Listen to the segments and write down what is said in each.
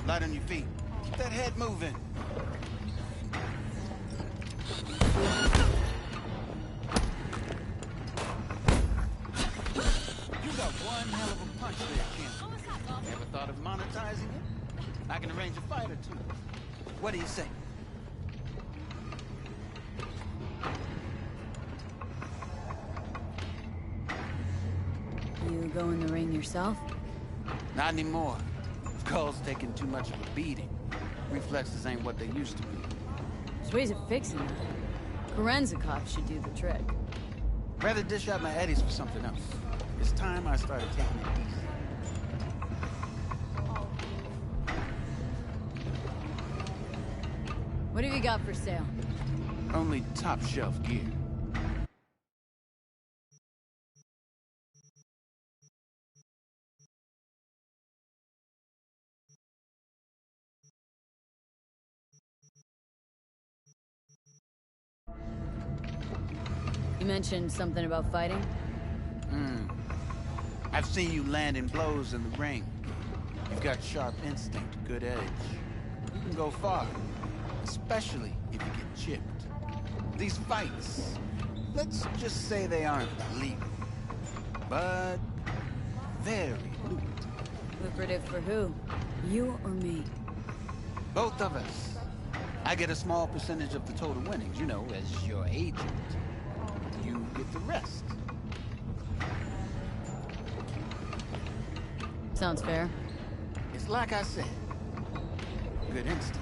Light on your feet. Keep that head moving. You got one hell of a punch there, Kim. Ever thought of monetizing it? I can arrange a fight or two. What do you say? You go in the ring yourself? Not anymore. Skull's taking too much of a beating. Reflexes ain't what they used to be. There's ways of fixing that. Korenzikov should do the trick. Rather dish out my eddies for something else. It's time I started taking it easy. What have you got for sale? Only top shelf gear. You mentioned something about fighting? I've seen you landing blows in the ring. You've got sharp instinct, good edge. You can go far, especially if you get chipped. These fights, let's just say they aren't legal, but very lucrative. Lucrative for who? You or me? Both of us. I get a small percentage of the total winnings, you know, as your agent. You get the rest. Sounds fair. It's like I said. Good instinct.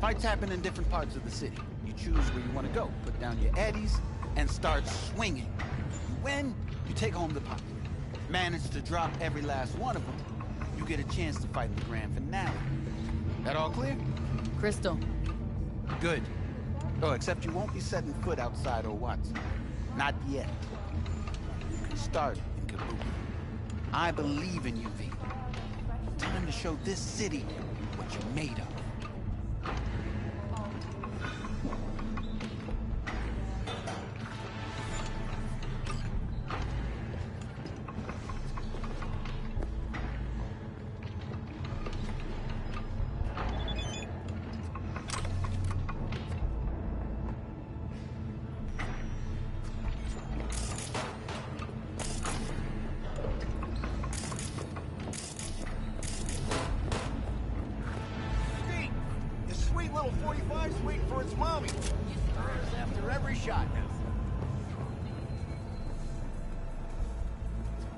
Fights happen in different parts of the city. You choose where you want to go, put down your eddies, and start swinging. You win, you take home the pot. Manage to drop every last one of them, you get a chance to fight in the grand finale. That all clear? Crystal. Good. Oh, except you won't be setting foot outside Watson. Not yet. You can start in Kabuki. I believe in you, V. Time to show this city what you're made of.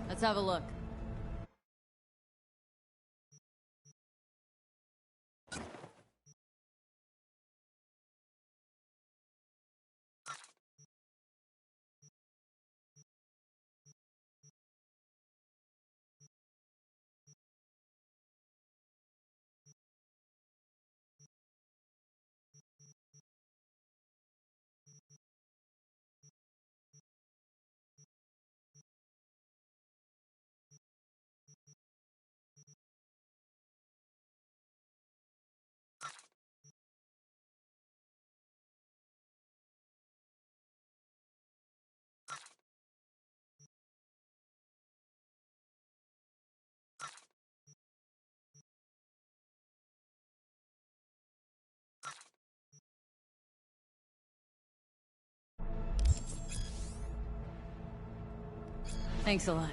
Let's have a look. Thanks a lot.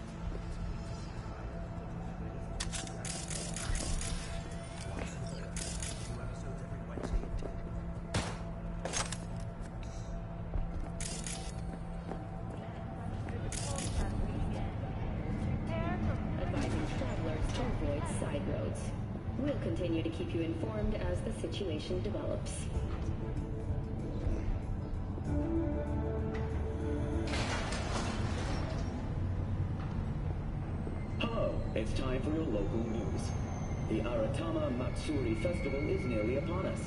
Advising travelers to avoid side roads. We'll continue to keep you informed as the situation develops. It's time for your local news. The Aratama Matsuri Festival is nearly upon us.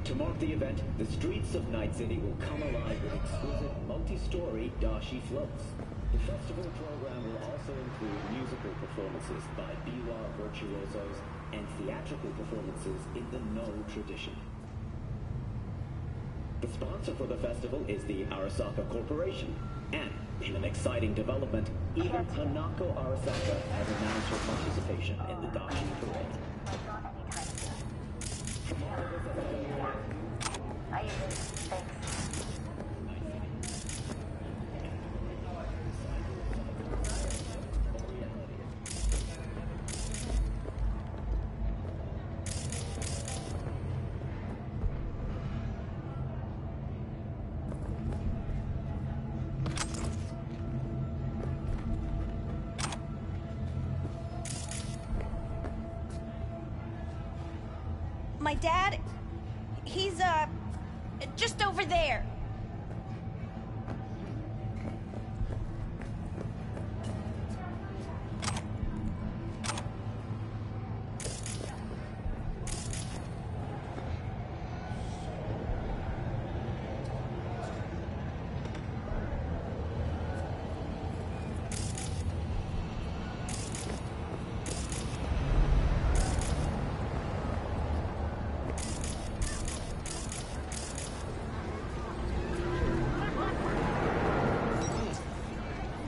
To mark the event, the streets of Night City will come alive with exquisite multi-story dashi floats. The festival program will also include musical performances by biwa virtuosos and theatrical performances in the No tradition. The sponsor for the festival is the Arasaka Corporation, and in an exciting development, even Hanako Arasaka has announced her participation in the Dashi Parade. My dad, he's, just over there.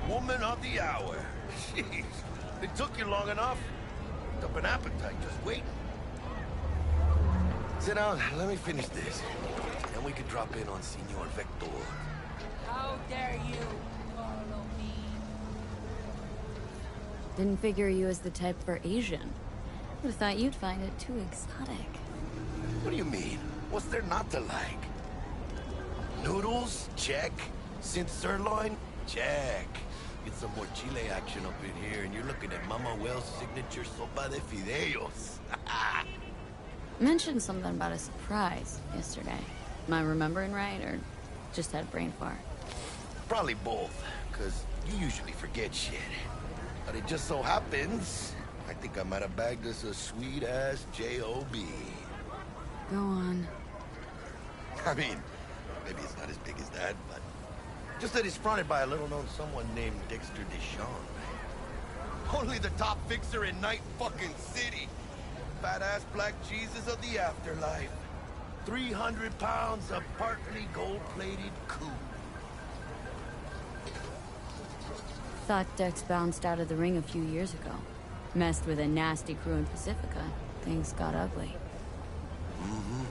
Woman of the hour. Jeez, it took you long enough. Picked up an appetite just waiting. Sit down, let me finish this. Then we can drop in on Senor Vector. How dare you follow me? Didn't figure you as the type for Asian. Would have thought you'd find it too exotic. What do you mean? What's there not to like? Noodles? Check. Synth sirloin? Check. Get some more Chile action up in here, and you're looking at Mama Wells' signature sopa de fideos. Mentioned something about a surprise yesterday. Am I remembering right, or just had a brain fart? Probably both, because you usually forget shit. But it just so happens, I think I might have bagged us a sweet-ass J.O.B. Go on. I mean, maybe it's not as big as that, but... just that it's fronted by a little-known someone named Dexter Deshawn. Only the top fixer in Night fucking City. Fat-ass black Jesus of the afterlife. 300 pounds of partly gold-plated coup. Thought Dex bounced out of the ring a few years ago. Messed with a nasty crew in Pacifica. Things got ugly. Mm-hmm.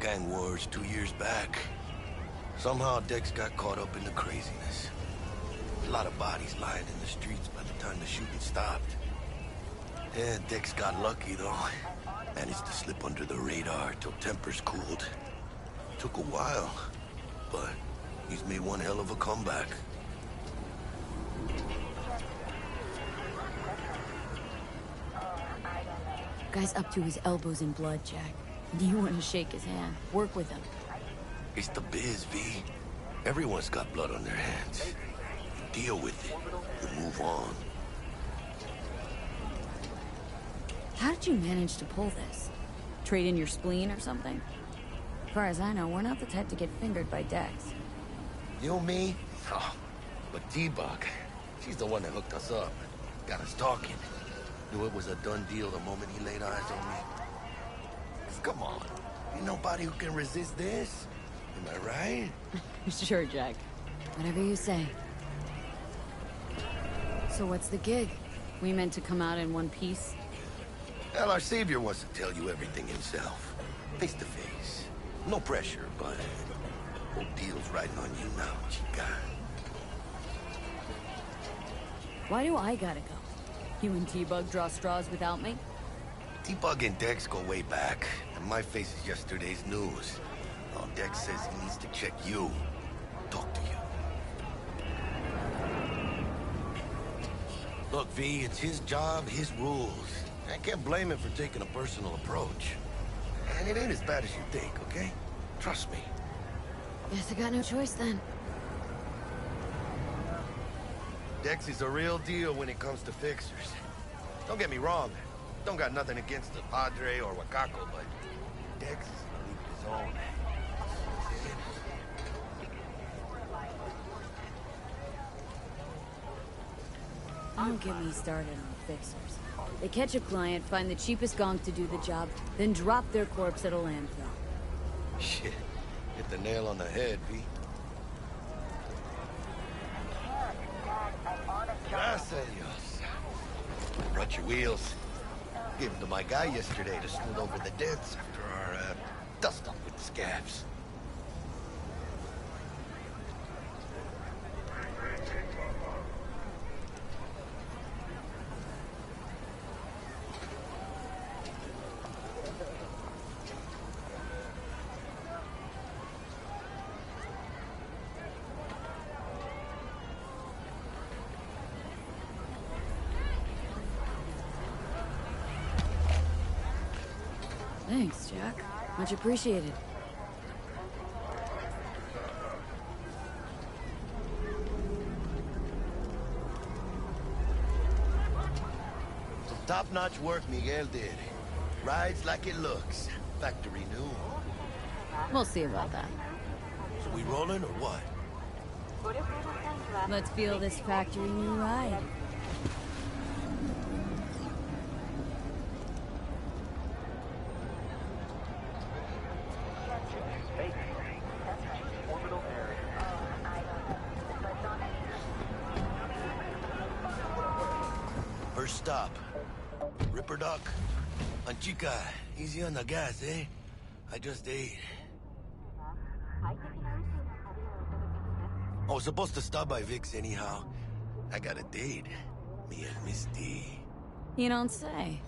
Gang wars 2 years back. Somehow Dex got caught up in the craziness. A lot of bodies lying in the streets by the time the shooting stopped. Yeah, Dex got lucky though. Managed to slip under the radar till tempers cooled. Took a while, but he's made one hell of a comeback. Guy's up to his elbows in blood, Jack. You want to shake his hand. Work with him. It's the biz, V. Everyone's got blood on their hands. You deal with it. You move on. How did you manage to pull this? Trade in your spleen or something? As far as I know, we're not the type to get fingered by Dex. You, me? Oh, but T-Bug, she's the one that hooked us up. Got us talking. Knew it was a done deal the moment he laid eyes on me. 'Cause come on, ain't nobody who can resist this. Am I right? Sure, Jack. Whatever you say. So what's the gig? We meant to come out in one piece? Well, our savior wants to tell you everything himself. Face to face. No pressure, but... whole deal's riding on you now, chica. Why do I gotta go? You and T-Bug draw straws without me? T-Bug and Dex go way back, and my face is yesterday's news. Now Dex says he needs to check you. Talk to you. Look, V, it's his job, his rules. I can't blame him for taking a personal approach. And it ain't as bad as you think, okay? Trust me. Guess I got no choice then. Dex is a real deal when it comes to fixers. Don't get me wrong. Don't got nothing against the Padre or Wakako, but Dex is a league of his own. Don't get me started on fixers. They catch a client, find the cheapest gonk to do the job, then drop their corpse at a landfill. Shit. Hit the nail on the head, V. Gracias a Dios. Brought your wheels. Gave them to my guy yesterday to smooth over the dents after our, dust-up with the scabs. Thanks, Jack. Much appreciated. Some top-notch work Miguel did. Rides like it looks. Factory new. We'll see about that. So we rolling or what? Let's feel this factory new ride. First stop. Ripper Duck. Anchica, easy on the gas, eh? I just ate. I was supposed to stop by Vic's anyhow. I got a date. Me and Misty. You don't say.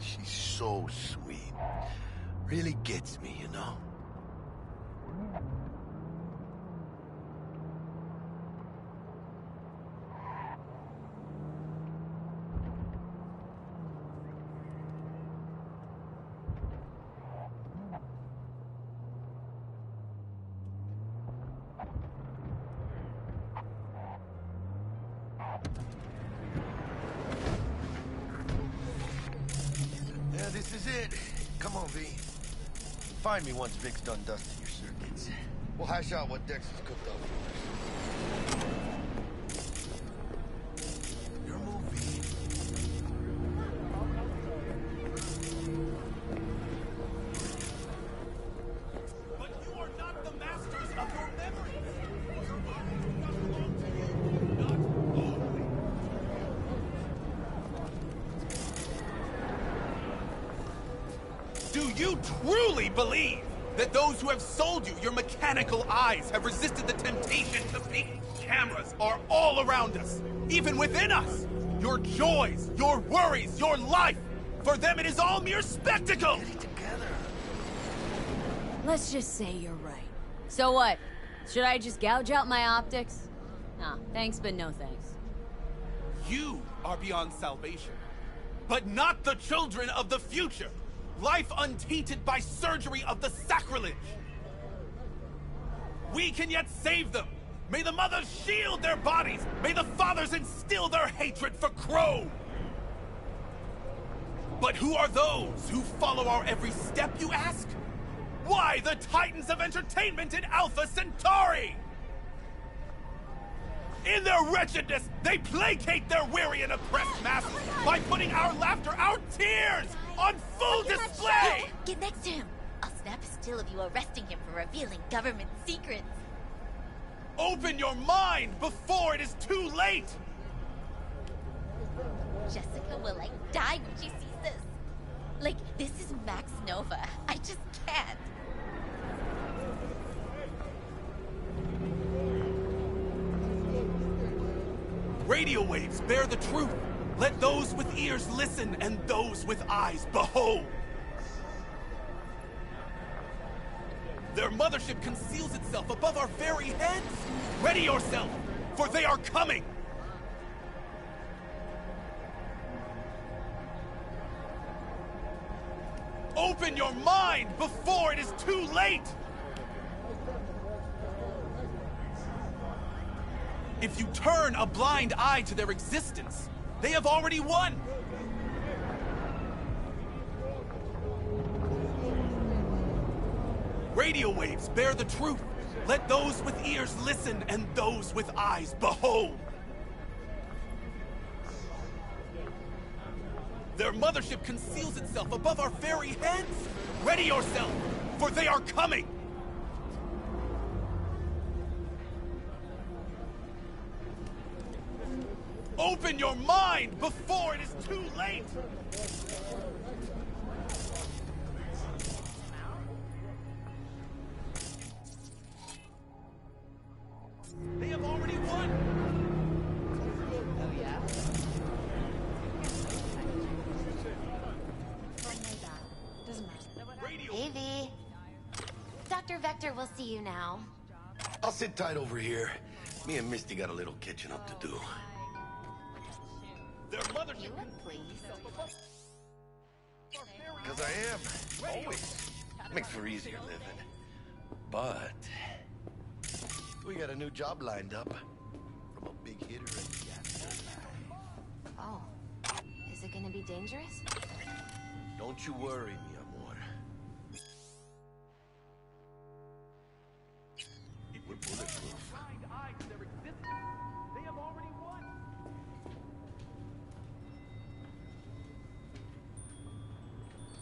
She's so sweet. Really gets me, you know? Yeah, this is it. Come on, V. Find me once Vic's done dusting your circuits. We'll hash out what Dex has cooked up for us. Your move, V. But you are not the masters of your memories. Your body does not belong to you. Not only. Do you truly believe that those who have sold you your mechanical eyes have resisted the temptation to peek? Cameras are all around us, even within us. Your joys, your worries, your life. For them, it is all mere spectacle. Let's just say you're right. So what? Should I just gouge out my optics? Nah, thanks, but no thanks. You are beyond salvation, but not the children of the future. Life untainted by surgery of the sacrilege. We can yet save them. May the mothers shield their bodies. May the fathers instill their hatred for Crow. But who are those who follow our every step, you ask? Why, the titans of entertainment in Alpha Centauri! In their wretchedness, they placate their weary and oppressed masses by putting our laughter, our tears, on full display! Get next to him. I'll snap a still of you arresting him for revealing government secrets. Open your mind before it is too late! Jessica will, die when she sees this. This is Max Nova. I just can't. Radio waves bear the truth. Let those with ears listen and those with eyes behold. Their mothership conceals itself above our very heads. Ready yourself, for they are coming. Open your mind before it is too late. If you turn a blind eye to their existence, they have already won! Radio waves bear the truth. Let those with ears listen and those with eyes behold. Their mothership conceals itself above our very heads. Ready yourself, for they are coming! Open your mind before it is too late! They have already won! Oh, yeah? Doesn't matter. Radio. Hey, V. Dr. Vector will see you now. I'll sit tight over here. Me and Misty got a little catching up to do. Their mothership. You would please. Because As I am. Always. Makes for easier living. But we got a new job lined up from a big hitter at the gas. Oh. Is it gonna be dangerous? Don't you worry, mi amor. We're bulletproof. They have already won.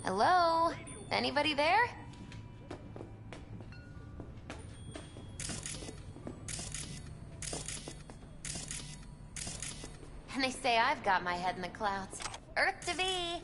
Hello? Anybody there? And they say I've got my head in the clouds. Earth to be.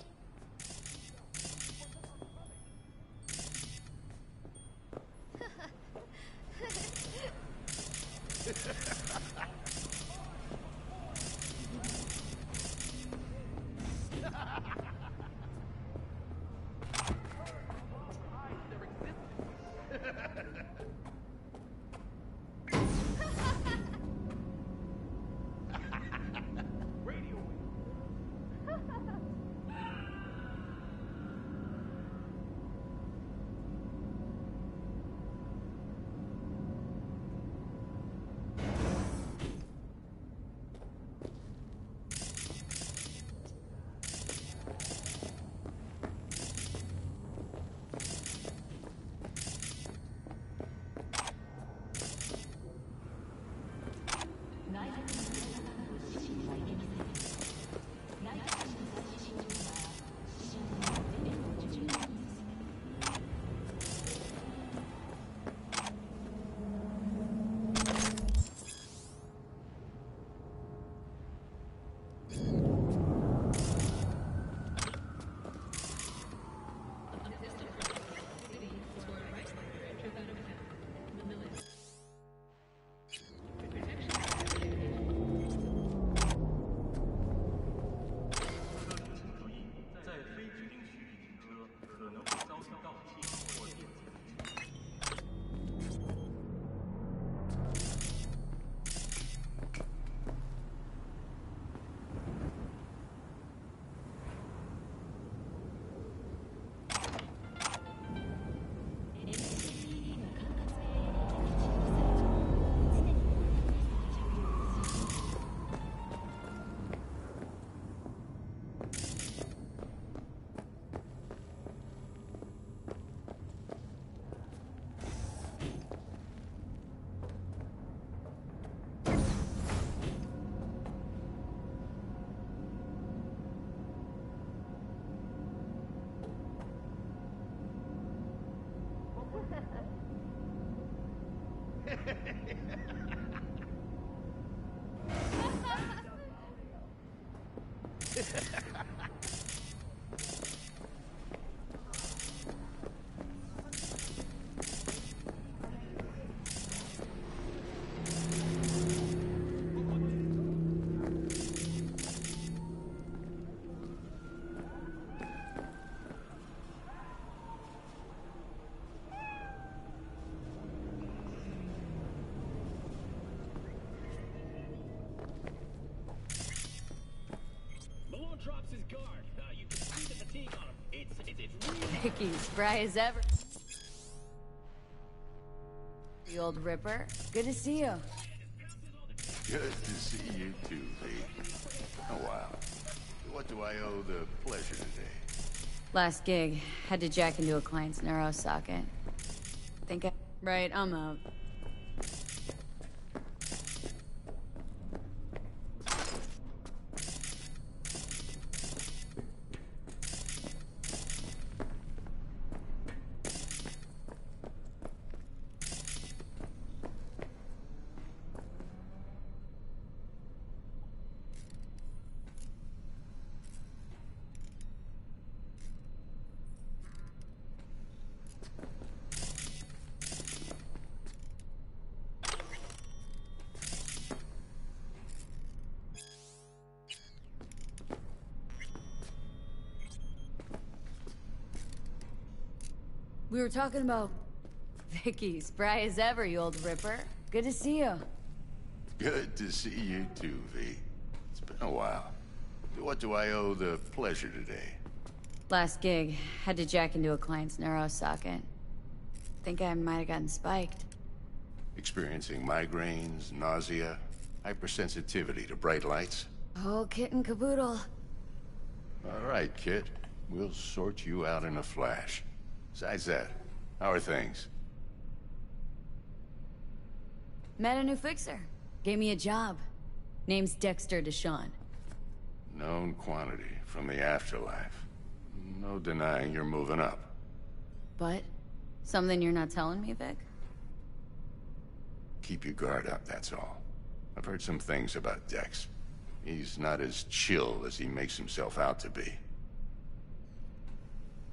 Drops his guard. You can see the fatigue on him. It's really... Vicky, spry as ever. The old Ripper. Good to see you. Good to see you too, V. Oh, wow. What do I owe the pleasure today? Last gig. Had to jack into a client's neuro socket. Right, I'm out. We were talking about... Vicky, spry as ever, you old Ripper. Good to see you. Good to see you too, V. It's been a while. What do I owe the pleasure today? Last gig, had to jack into a client's neuro socket. Think I might have gotten spiked. Experiencing migraines, nausea, hypersensitivity to bright lights? Oh, kit and caboodle. All right, kid. We'll sort you out in a flash. Besides that, how are things? Met a new fixer. Gave me a job. Name's Dexter Deshawn. Known quantity from the afterlife. No denying you're moving up. But? Something you're not telling me, Vic? Keep your guard up, that's all. I've heard some things about Dex. He's not as chill as he makes himself out to be.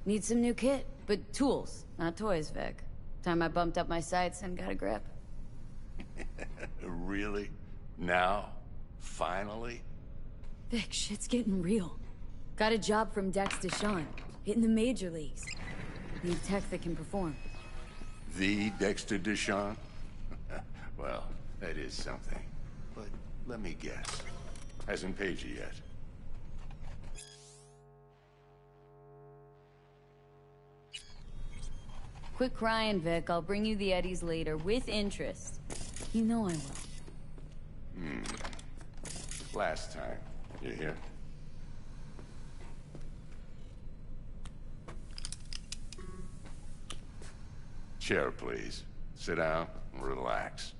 Need some new kit, but tools, not toys, Vic. Time I bumped up my sights and got a grip. Really? Now? Finally? Vic, shit's getting real. Got a job from Dex Deshawn, hitting the major leagues. Need tech that can perform. The Dexter Deshawn? Well, that is something. But let me guess. Hasn't paid you yet. Quit crying, Vic. I'll bring you the eddies later, with interest. You know I will. Last time. You hear? Chair, please. Sit down and relax.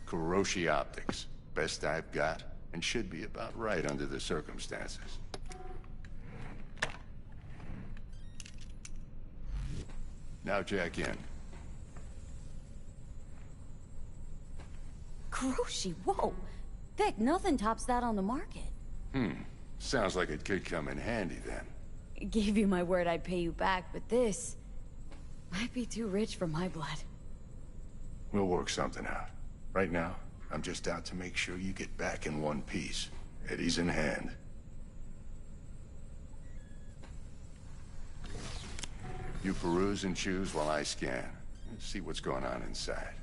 Kuroshi Optics. Best I've got, and should be about right under the circumstances. Now jack in. Kuroshi, whoa! Vic, nothing tops that on the market. Sounds like it could come in handy then. Gave you my word I'd pay you back, but this might be too rich for my blood. We'll work something out. Right now, I'm just out to make sure you get back in one piece. Eddie's in hand. You peruse and choose while I scan. Let's see what's going on inside.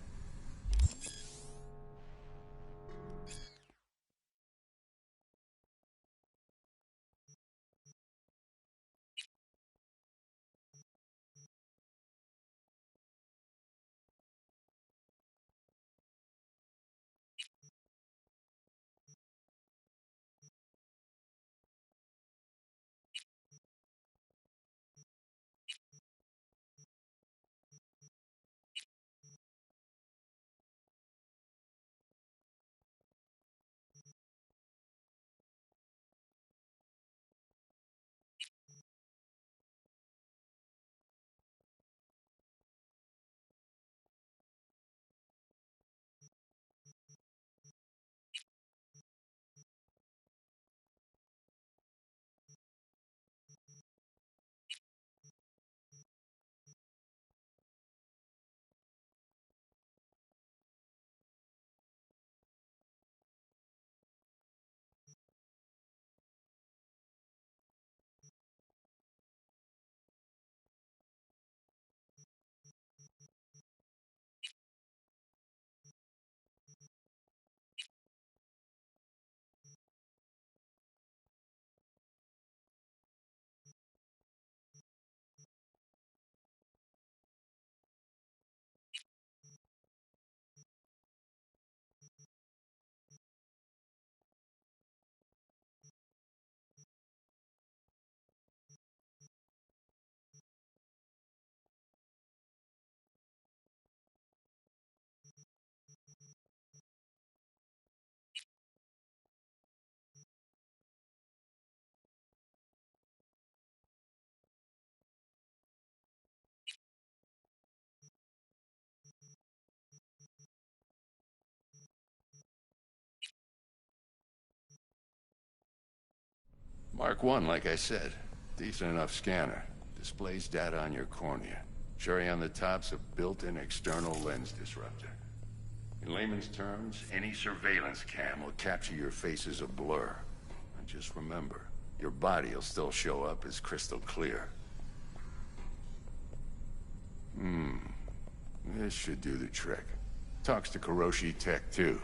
Mark 1, like I said. Decent enough scanner. Displays data on your cornea. Cherry on the top's a built-in external lens disruptor. In layman's terms, any surveillance cam will capture your face as a blur. And just remember, your body will still show up as crystal clear. This should do the trick. Talks to Kuroshi Tech, too.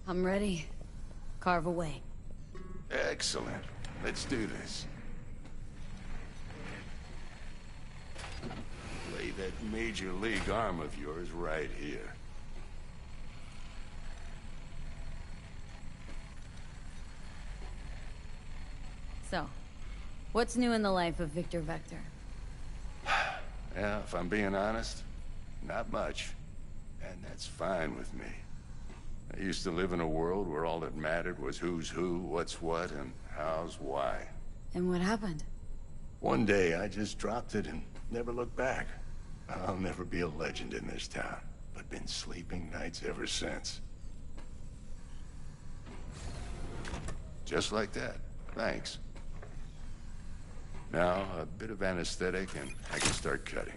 I'm ready. Carve away. Excellent. Let's do this. Lay that Major League arm of yours right here. So, what's new in the life of Victor Vector? Yeah, if I'm being honest, not much. And that's fine with me. I used to live in a world where all that mattered was who's who, what's what, and how's why. And what happened? One day, I just dropped it and never looked back. I'll never be a legend in this town, but been sleeping nights ever since. Just like that. Thanks. Now, a bit of anesthetic and I can start cutting.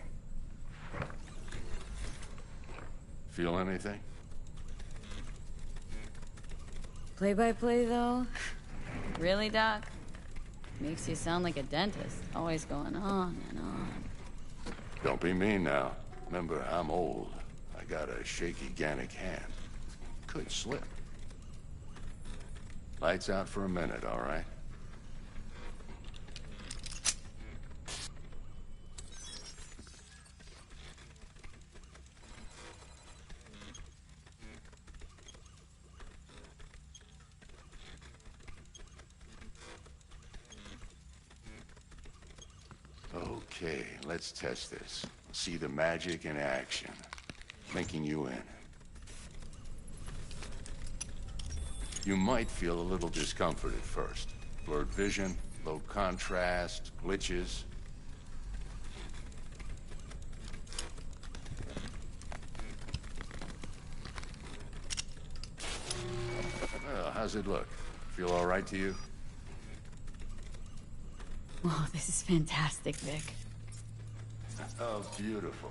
Feel anything? Play-by-play, though? Really, Doc? Makes you sound like a dentist, always going on and on. Don't be mean now. Remember, I'm old. I got a shaky Gannic hand. Could slip. Lights out for a minute, all right? Okay, let's test this. See the magic in action. Linking you in. You might feel a little discomfort at first. Blurred vision, low contrast, glitches. Well, how's it look? Feel all right to you? Oh, this is fantastic, Vic. Oh, beautiful.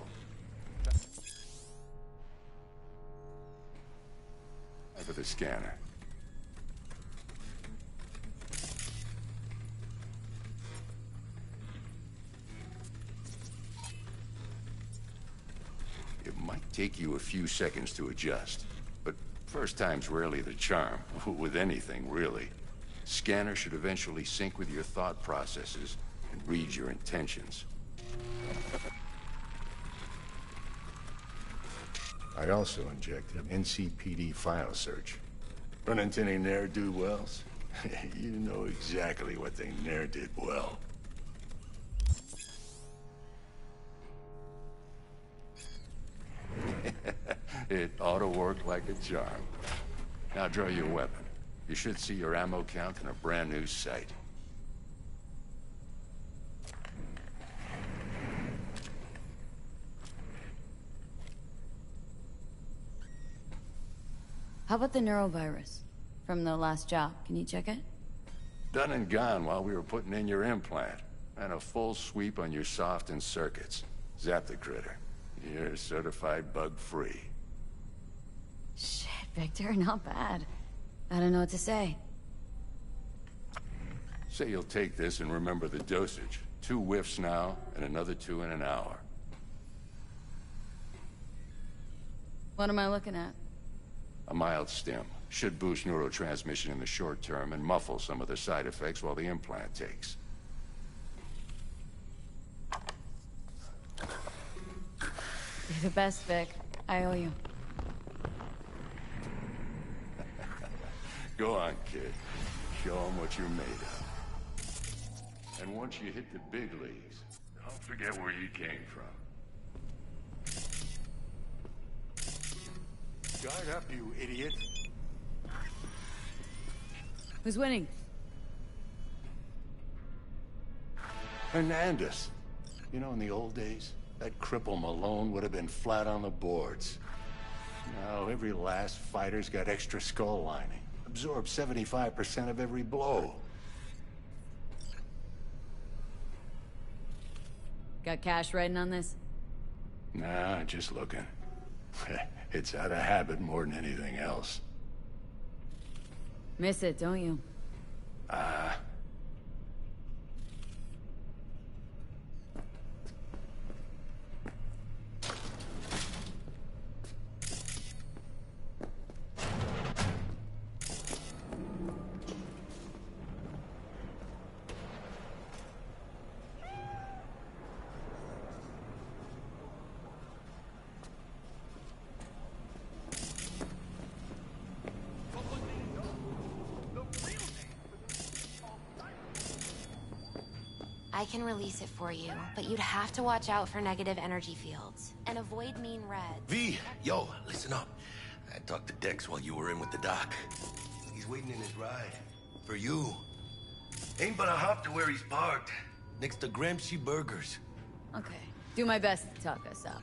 For the scanner. It might take you a few seconds to adjust, but first time's rarely the charm, with anything, really. Scanner should eventually sync with your thought processes and read your intentions. I also injected NCPD file search. Run into any ne'er-do-wells? You know exactly what they ne'er did well. It ought to work like a charm. Now draw your weapon. You should see your ammo count in a brand new sight. How about the neurovirus? From the last job, can you check it? Done and gone while we were putting in your implant. And a full sweep on your soft and circuits. Zap the critter. You're certified bug-free. Shit, Victor, not bad. I don't know what to say. Say you'll take this and remember the dosage. 2 whiffs now, and another 2 in an hour. What am I looking at? A mild stim. Should boost neurotransmission in the short term and muffle some of the side effects while the implant takes. You're the best, Vic. I owe you. Go on, kid. Show them what you're made of. And once you hit the big leagues, don't forget where you came from. Guard up, you idiot. Who's winning? Hernandez. You know, in the old days, that cripple Malone would have been flat on the boards. Now, every last fighter's got extra skull lining. Absorbs 75% of every blow. Got cash riding on this? Nah, just looking. It's out of habit more than anything else. Miss it, don't you? I can release it for you, but you'd have to watch out for negative energy fields and avoid mean reds. V, yo, listen up. I talked to Dex while you were in with the doc. He's waiting in his ride. For you. Ain't but a hop to where he's parked. Next to Gramsci Burgers. Okay. Do my best to talk us up.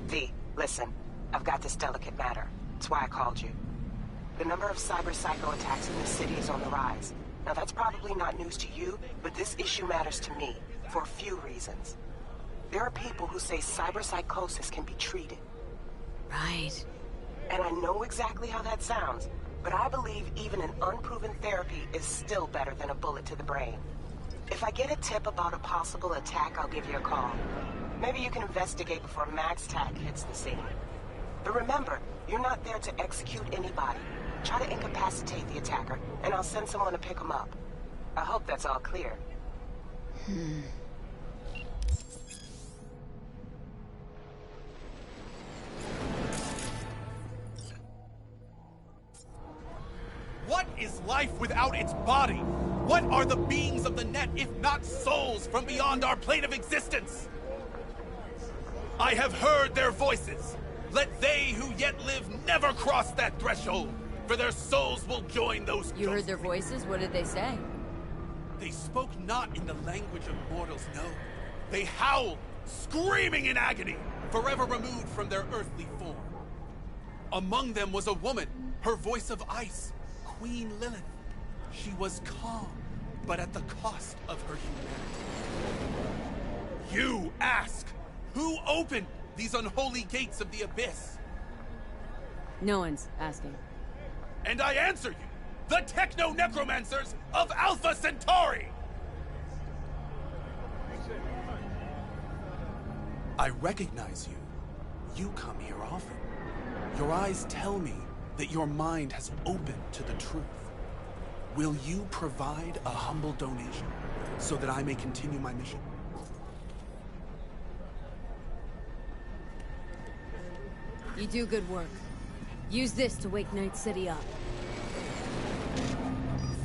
V, listen. I've got this delicate matter. That's why I called you. The number of cyber psycho attacks in the city is on the rise. Now that's probably not news to you, but this issue matters to me for a few reasons. There are people who say cyber psychosis can be treated. Right. And I know exactly how that sounds, but I believe even an unproven therapy is still better than a bullet to the brain. If I get a tip about a possible attack, I'll give you a call. Maybe you can investigate before Max Tack hits the scene. But remember, you're not there to execute anybody. Try to incapacitate the attacker, and I'll send someone to pick him up. I hope that's all clear. What is life without its body? What are the beings of the net if not souls from beyond our plane of existence? I have heard their voices. Let they who yet live never cross that threshold, for their souls will join those. You heard their voices? What did they say? They spoke not in the language of mortals, no. They howled, screaming in agony, forever removed from their earthly form. Among them was a woman, her voice of ice, Queen Lilith. She was calm, but at the cost of her humanity. You ask, who opened these unholy gates of the abyss? No one's asking. And I answer you, the techno-necromancers of Alpha Centauri! I recognize you. You come here often. Your eyes tell me that your mind has opened to the truth. Will you provide a humble donation so that I may continue my mission? You do good work. Use this to wake Night City up.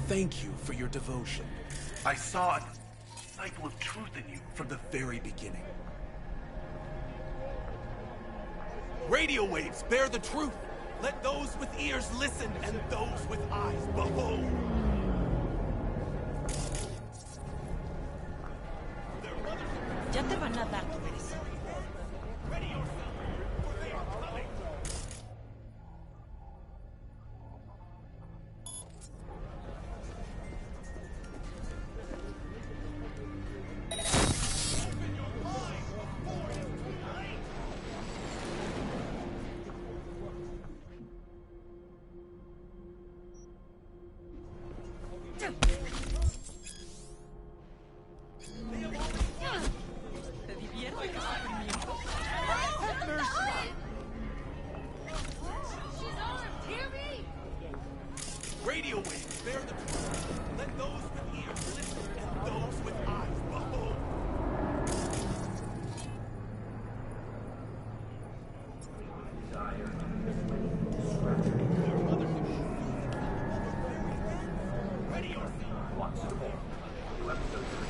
Thank you for your devotion. I saw a cycle of truth in you from the very beginning. Radio waves bear the truth. Let those with ears listen and those with eyes behold. Ya te van a dar tu merecido. Ready yourself, for they are coming. Radio waves bear the truth. Let those with ears listen and those with eyes behold. Ready yourself. Watch the ball. New episodes of the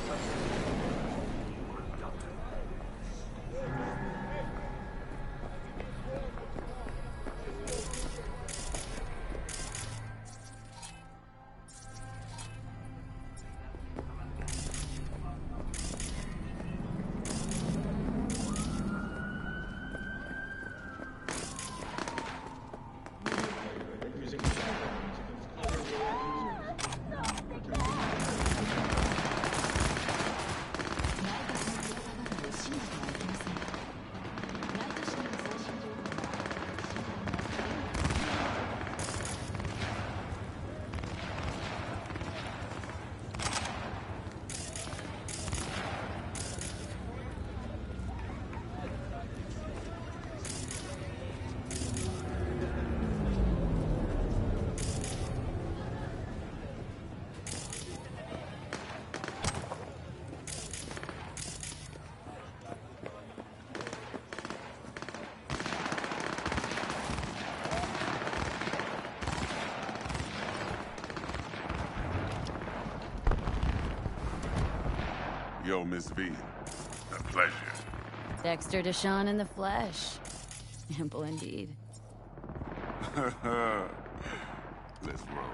Yo, Miss V. A pleasure. Dexter Deshawn in the flesh. Ample indeed. Let's roll.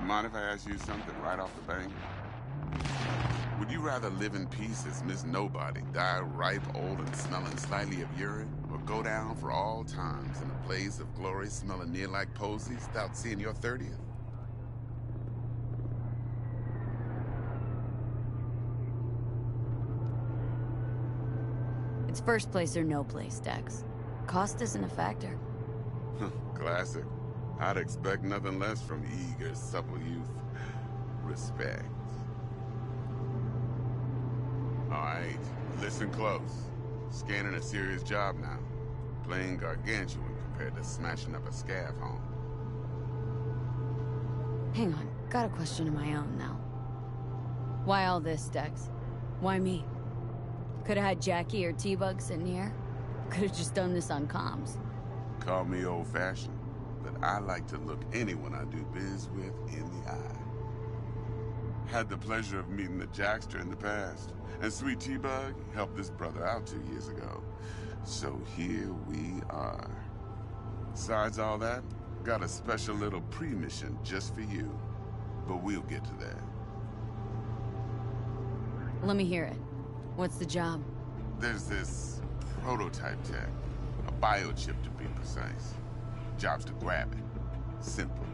Mind if I ask you something right off the bank? Would you rather live in peace as Miss Nobody, die ripe, old, and smelling slightly of urine, or go down for all times in a blaze of glory smelling near like posies without seeing your 30th? It's first place or no place, Dex. Cost isn't a factor. Classic. I'd expect nothing less from eager, supple youth. Respect. Alright, listen close. Scanning a serious job now. Playing gargantuan compared to smashing up a scav home. Hang on, got a question of my own now. Why all this, Dex? Why me? Could've had Jackie or T-Bug sitting here. Could've just done this on comms. Call me old-fashioned, but I like to look anyone I do biz with in the eye. Had the pleasure of meeting the Jackster in the past, and Sweet T-Bug helped this brother out 2 years ago. So here we are. Besides all that, got a special little pre-mission just for you. But we'll get to that. Let me hear it. What's the job? There's this prototype tech. A biochip to be precise. Job's to grab it. Simple.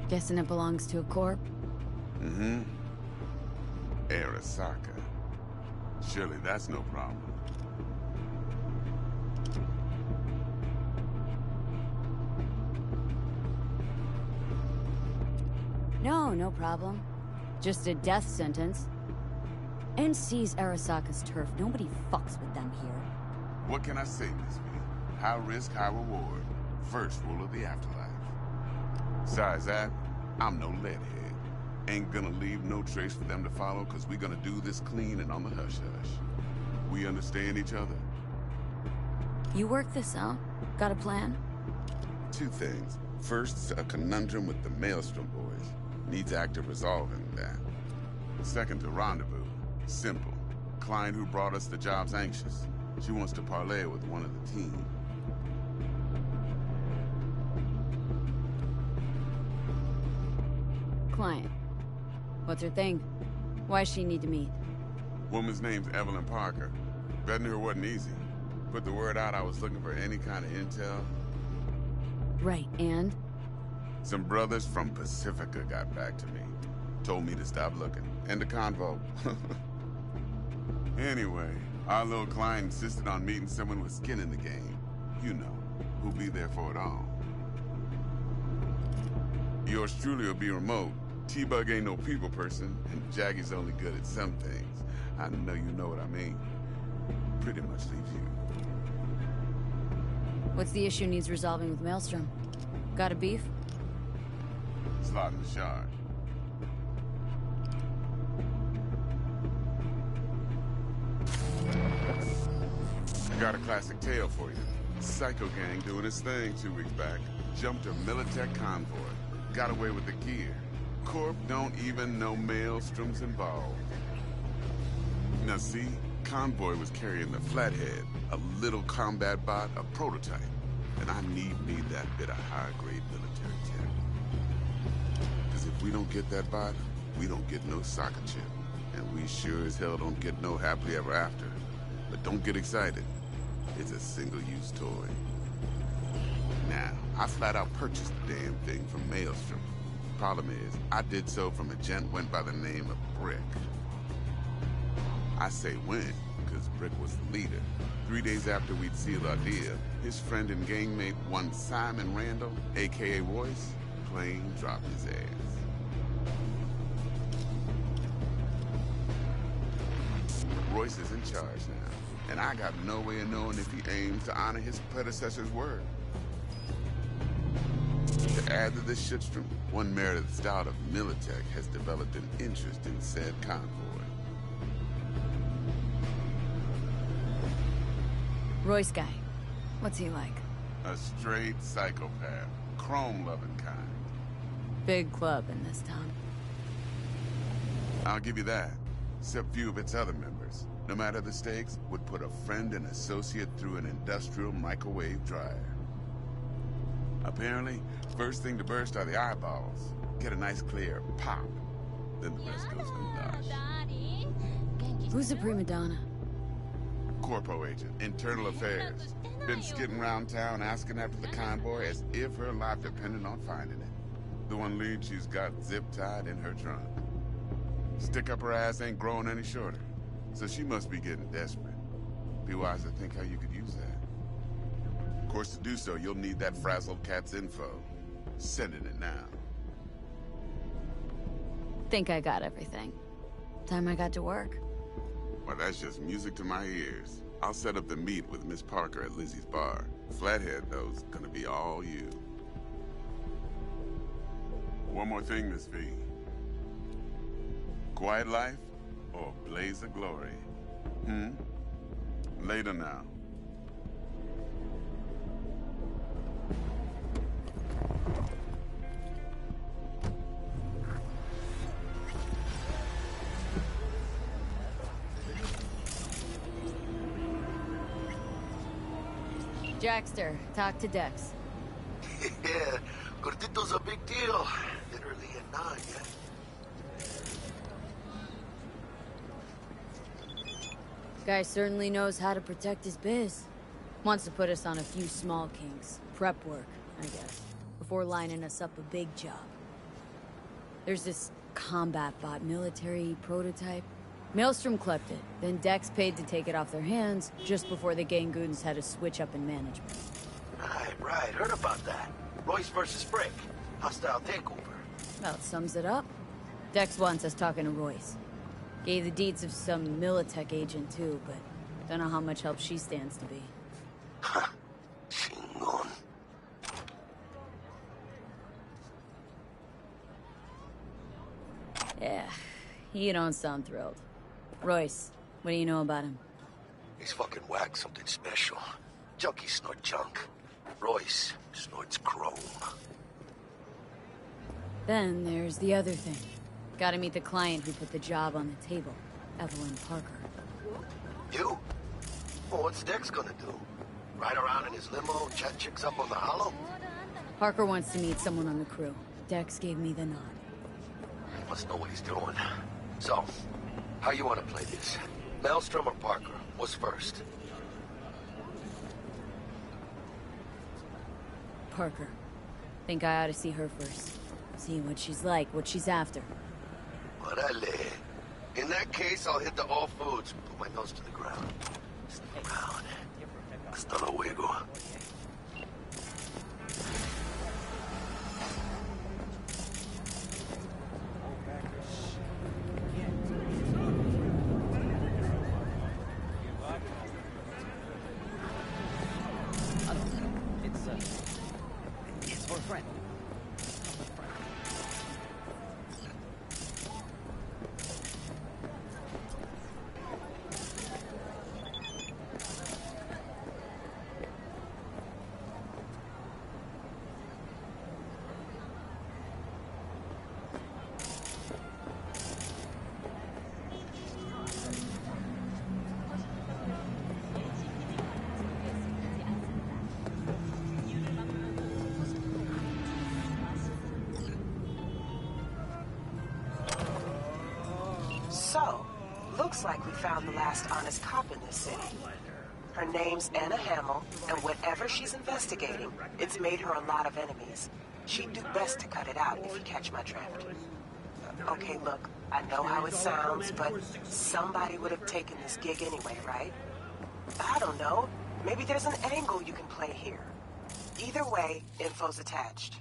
Guessing it belongs to a corp? Mm-hmm. Arasaka. Surely that's no problem. No problem. Just a death sentence. NC's Arasaka's turf. Nobody fucks with them here. What can I say, Miss V? High risk, high reward. First rule of the afterlife. Besides that, I'm no leadhead. Ain't gonna leave no trace for them to follow, cause we gonna do this clean and on the hush-hush. We understand each other? You work this out? Got a plan? Two things. First, a conundrum with the Maelstrom boys. Needs active resolving that. Second, a rendezvous. Simple. Client who brought us the job's anxious. She wants to parlay with one of the team. Client. What's her thing? Why's she need to meet? Woman's name's Evelyn Parker. Betting her wasn't easy. Put the word out I was looking for any kind of intel. Right, and? Some brothers from Pacifica got back to me. Told me to stop looking. End of convo. Anyway, our little client insisted on meeting someone with skin in the game. You know, who'll be there for it all. Yours truly will be remote. T-Bug ain't no people person, and Jaggie's only good at some things. I know you know what I mean. Pretty much leaves you. What's the issue needs resolving with Maelstrom? Got a beef? Slotting the shard. I got a classic tale for you. Psycho gang doing its thing 2 weeks back. Jumped a Militech convoy. Got away with the gear. Corp don't even know Maelstrom's involved. Now see, convoy was carrying the Flathead, a little combat bot, a prototype. And I need that bit of high-grade military tech. Because if we don't get that bot, we don't get no soccer chip. And we sure as hell don't get no happily ever after. But don't get excited. It's a single-use toy. Now, I flat out purchased the damn thing from Maelstrom. Problem is, I did so from a gent went by the name of Brick. I say when, because Brick was the leader. 3 days after we'd sealed our deal, his friend and gangmate, one Simon Randall, a.k.a. Royce, plain dropped his ass. Royce is in charge now, and I got no way of knowing if he aims to honor his predecessor's word. To add to this shitstrom, one merited stout of Militech has developed an interest in said convoy. Royce guy. What's he like? A straight psychopath. Chrome-loving kind. Big club in this town. I'll give you that. Except few of its other members, no matter the stakes, would put a friend and associate through an industrial microwave dryer. Apparently, first thing to burst are the eyeballs. Get a nice clear pop. Then the rest goes goulash. Who's the prima donna? Corpo agent, internal affairs. Been skidding around town asking after the convoy as if her life depended on finding it. The one lead she's got zip-tied in her trunk. Stick up her ass ain't growing any shorter. So she must be getting desperate. Be wise to think how you could use that. Of course, to do so, you'll need that frazzled cat's info. Sending it now. Think I got everything. Time I got to work. Well, that's just music to my ears. I'll set up the meet with Miss Parker at Lizzie's bar. Flathead, though, is gonna be all you. One more thing, Miss V. Quiet life or blaze of glory? Later now. Jackster, talk to Dex. Yeah, Gordito's a big deal. Literally a 9, yeah? Guy certainly knows how to protect his biz. Wants to put us on a few small kinks. Prep work, I guess. Before lining us up a big job. There's this combat bot military prototype. Maelstrom clept it, then Dex paid to take it off their hands just before the Gangoons had a switch up in management. Right. Heard about that. Royce versus Frick. Hostile takeover. Well, it sums it up. Dex wants us talking to Royce. Gave the deeds of some Militech agent too, but don't know how much help she stands to be. Chingon. Yeah, you don't sound thrilled. Royce, what do you know about him? He's fucking whack, something special. Junkies snort junk. Royce snorts chrome. Then there's the other thing. Gotta meet the client who put the job on the table, Evelyn Parker. You? Well, what's Dex gonna do? Ride around in his limo, chat chicks up on the hollow? Parker wants to meet someone on the crew. Dex gave me the nod. He must know what he's doing. So, how you want to play this? Maelstrom or Parker? What's first? Parker. Think I ought to see her first. See what she's like, what she's after. Orale. In that case, I'll hit the all foods, put my nose to the ground. Stay around. Hasta luego. It's for a friend. So, looks like we found the last honest cop in this city. Her name's Anna Hamill, and whatever she's investigating, it's made her a lot of enemies. She'd do best to cut it out if you catch my drift. Okay, look, I know how it sounds, but somebody would have taken this gig anyway, right? I don't know. Maybe there's an angle you can play here. Either way, info's attached.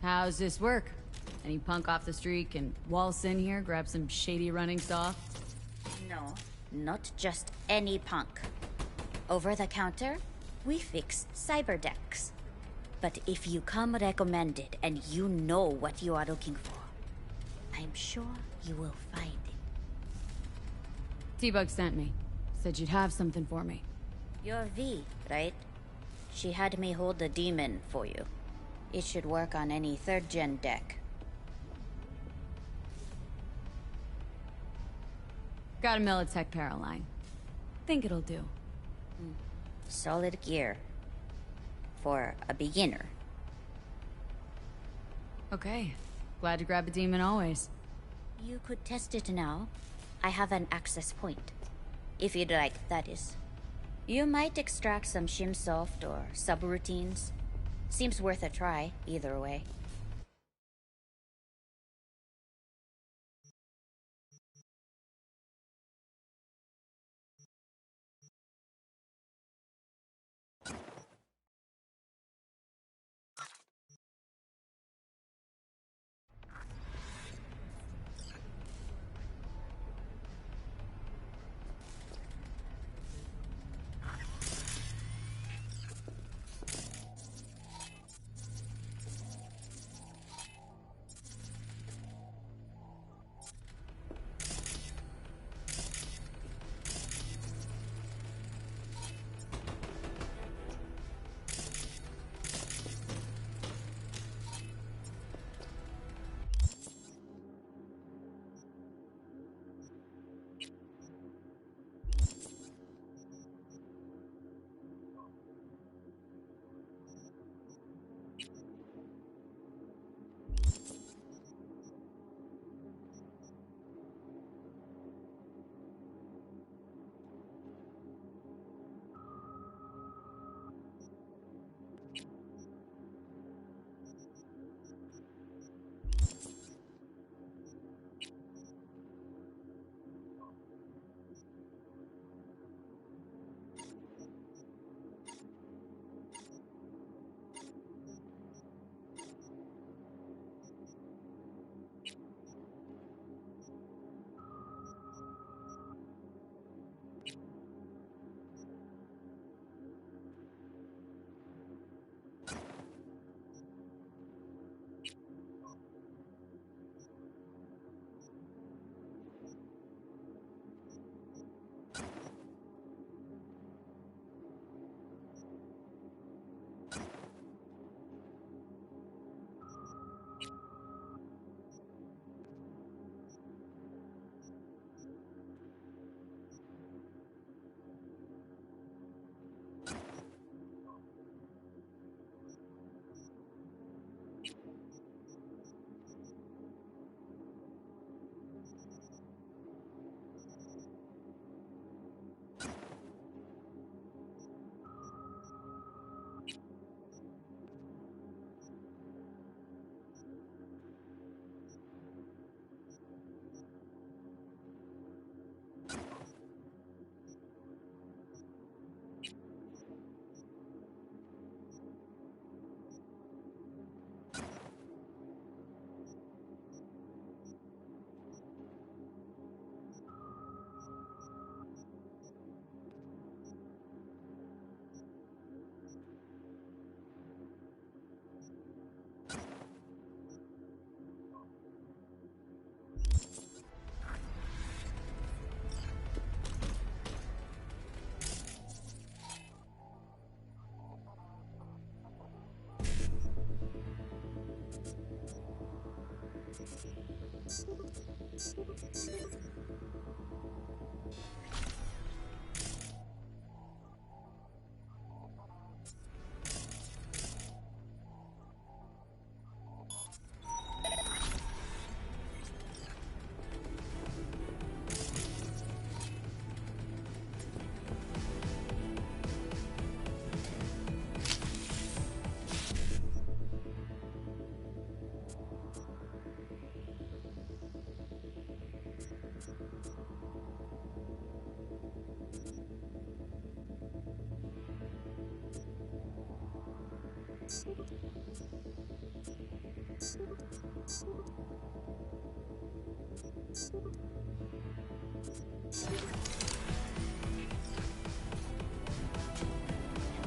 How's this work? Any punk off the street can waltz in here, grab some shady running stock? No, not just any punk. Over the counter, we fix cyber decks. But if you come recommended and you know what you are looking for, I'm sure you will find it. T-Bug sent me. Said you'd have something for me. You're V, right? She had me hold the demon for you. It should work on any 3rd gen deck. Got a Militech Paraline. Think it'll do. Solid gear. For a beginner. Okay. Glad to grab a demon always. You could test it now. I have an access point. If you'd like, that is. You might extract some shimsoft or subroutines. Seems worth a try, either way.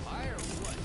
Fire or what?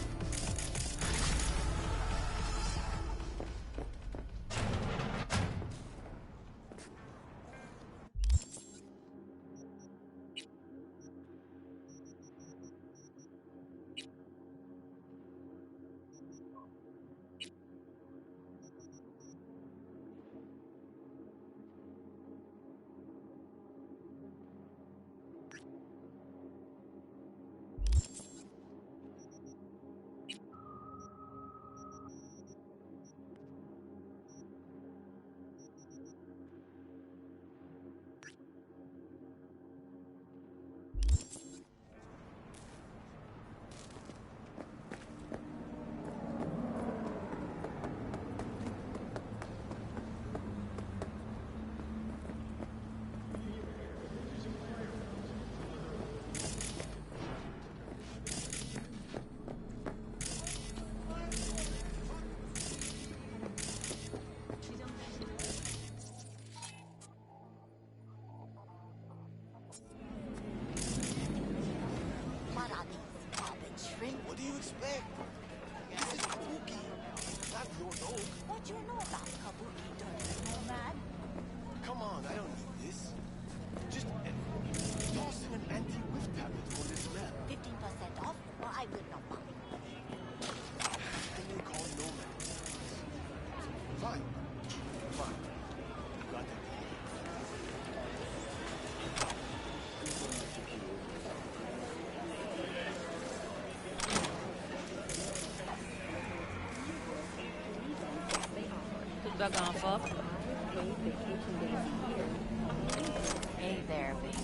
What do you expect? This is Kabuki, not your dog. What you know about Kabuki, dirty nomad? Come on, I don't need this. Just toss in an anti-whiff tablet for the smell. 15% off, or I will not buy. Then they call nomad. Fine. Fine. You got that. Back on fuck. Hey there, baby.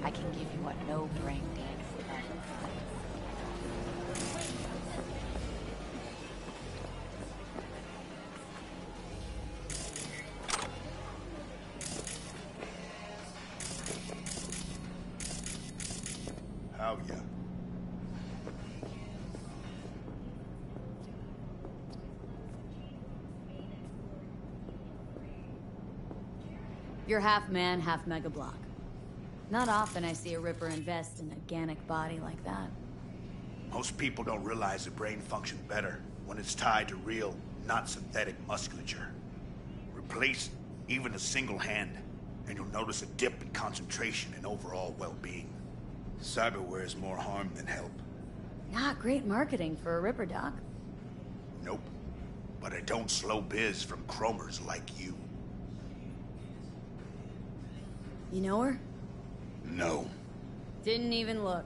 I can give you what no brain dead can. How ya? You're half man, half Mega Block. Not often I see a Ripper invest in a organic body like that. Most people don't realize the brain functions better when it's tied to real, not synthetic musculature. Replace even a single hand, and you'll notice a dip in concentration and overall well-being. Cyberware is more harm than help. Not great marketing for a Ripper, Doc. Nope. But I don't slow biz from chromers like you. You know her? No. Didn't even look.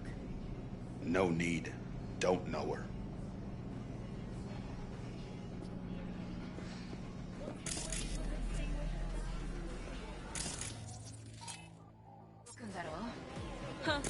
No need. Don't know her. Huh.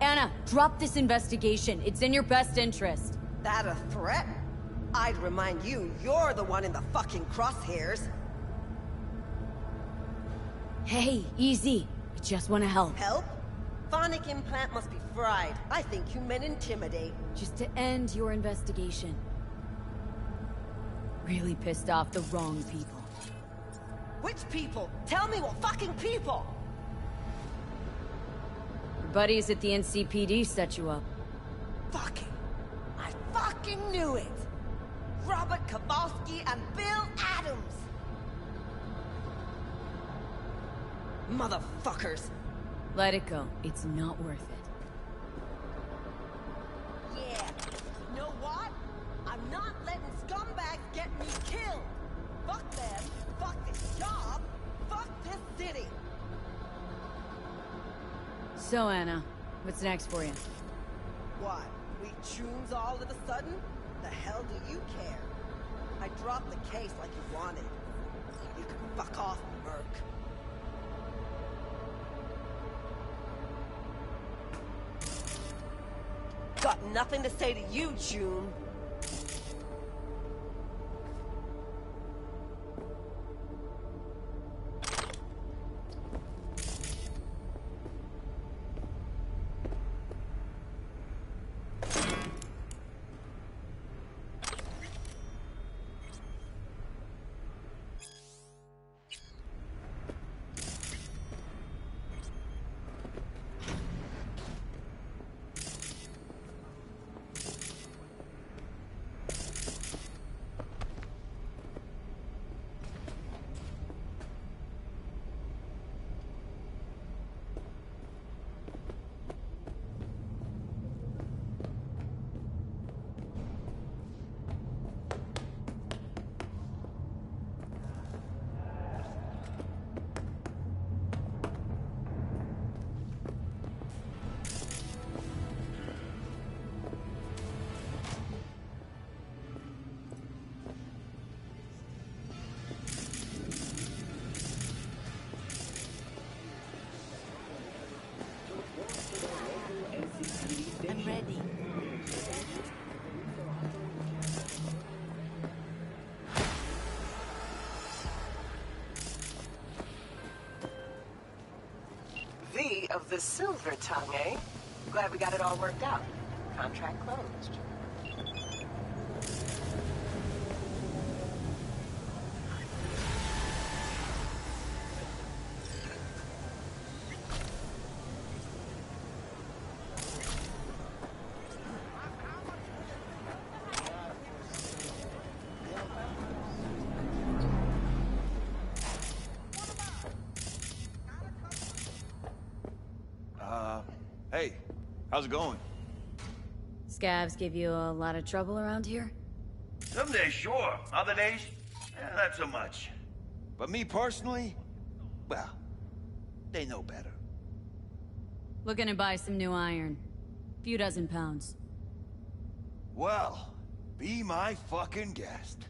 Anna, drop this investigation. It's in your best interest. That a threat? I'd remind you, you're the one in the fucking crosshairs. Hey, easy. I just want to help. Help? Phonic implant must be fried. I think you meant intimidate. Just to end your investigation. Really pissed off the wrong people. Which people? Tell me what fucking people! Your buddies at the NCPD set you up. Fucking! I fucking knew it! Robert Kowalski and Bill Adams! Motherfuckers! Let it go. It's not worth it. Yeah. You know what? I'm not letting scumbags get me killed! Fuck them! Fuck this job! Fuck this city! So, Anna, what's next for you? What? We tunes all of a sudden? The hell do you care? I dropped the case like you wanted. You can fuck off, Merc. Got nothing to say to you, June. I'm ready. V of the Silver Tongue, eh? Glad we got it all worked out. Contract closed. Hey, how's it going? Scavs give you a lot of trouble around here? Some days, sure. Other days, not so much. But me personally, well, they know better. Looking to buy some new iron. Few dozen pounds. Well, be my fucking guest.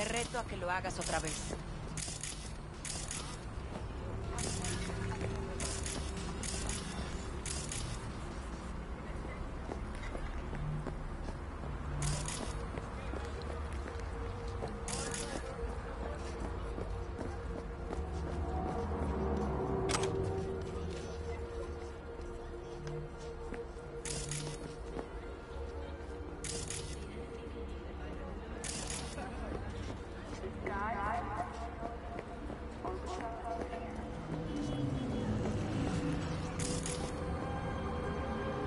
Te reto a que lo hagas otra vez.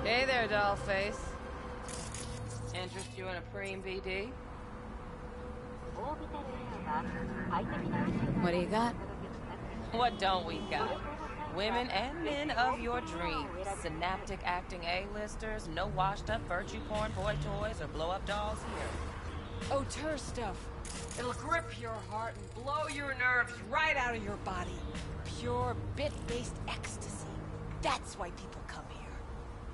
Hey there, dollface. Interest you in a preem VD? What do you got? What don't we got? Women and men of your dreams. Synaptic acting A-listers, no washed-up virtue porn boy toys or blow-up dolls here. Auteur stuff. It'll grip your heart and blow your nerves right out of your body. Pure bit-based ecstasy. That's why people come here.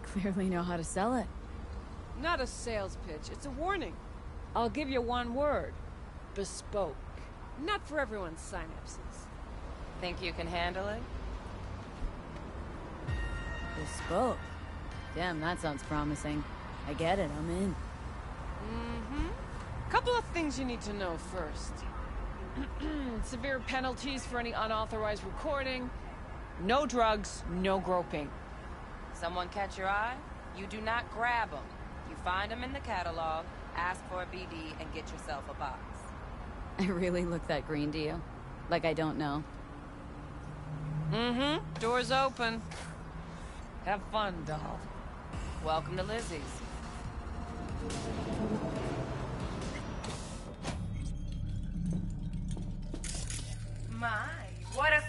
Clearly know how to sell it. Not a sales pitch, it's a warning. I'll give you one word. Bespoke. Not for everyone's synapses. Think you can handle it? Bespoke. Damn, that sounds promising. I get it, I'm in. Mm-hmm. Couple of things you need to know first. Severe penalties for any unauthorized recording. No drugs, no groping. Someone catch your eye? You do not grab them. You find them in the catalog, ask for a BD, and get yourself a box. I really look that green to you? Like I don't know. Mm-hmm. Door's open. Have fun, doll. Welcome to Lizzie's. My, what a